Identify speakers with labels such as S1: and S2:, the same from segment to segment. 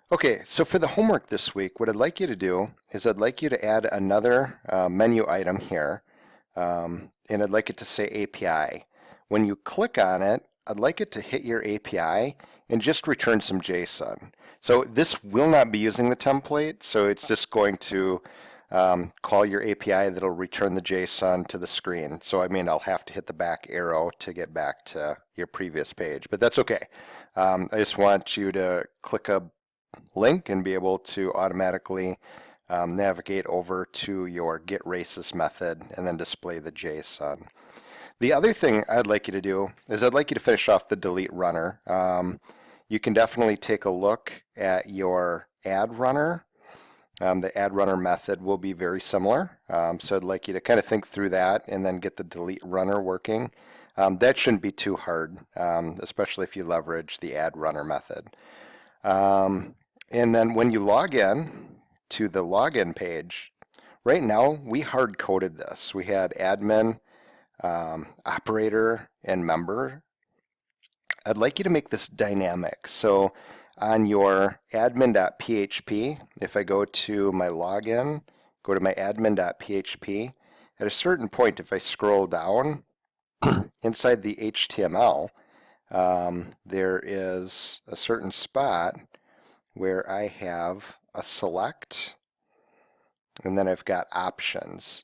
S1: Okay, so for the homework this week, what I'd like you to do is I'd like you to add another menu item here, and I'd like it to say API. When you click on it, I'd like it to hit your API and just return some JSON. So this will not be using the template, so it's just going to call your API that'll return the JSON to the screen. So I mean, I'll have to hit the back arrow to get back to your previous page, but that's okay. I just want you to click a link and be able to automatically navigate over to your get racist method and then display the JSON. The other thing I'd like you to do is I'd like you to finish off the delete runner. You can definitely take a look at your add runner. The add runner method will be very similar. So I'd like you to kind of think through that and then get the delete runner working. That shouldn't be too hard, especially if you leverage the add runner method. And then when you log in to the login page, right now we hard coded this. We had admin, operator, and member. I'd like you to make this dynamic. So on your admin.php, if I go to my login, go to my admin.php, at a certain point, if I scroll down inside the HTML, there is a certain spot where I have a select, and then I've got options.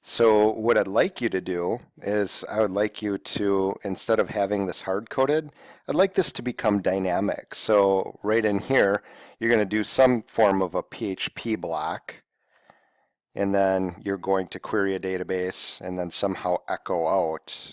S1: So what I'd like you to do is I would like you to, instead of having this hard-coded, I'd like this to become dynamic. So right in here, you're going to do some form of a PHP block, and then you're going to query a database and then somehow echo out,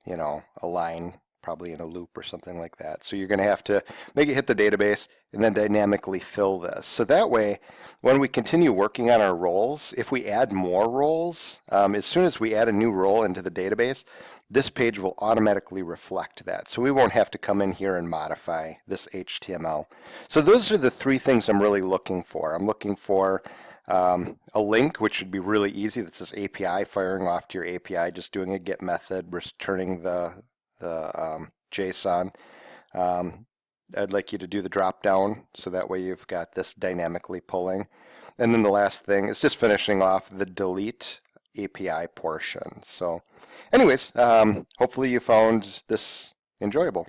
S1: you know, a line, probably in a loop or something like that. So you're going to have to make it hit the database and then dynamically fill this. So that way, when we continue working on our roles, if we add more roles, as soon as we add a new role into the database, this page will automatically reflect that. So we won't have to come in here and modify this HTML. So those are the three things I'm really looking for. I'm looking for a link, which would be really easy. That says API, firing off to your API, just doing a get method, returning the JSON. I'd like you to do the drop down so that way you've got this dynamically pulling. And then the last thing is just finishing off the delete API portion. So anyways, hopefully you found this enjoyable.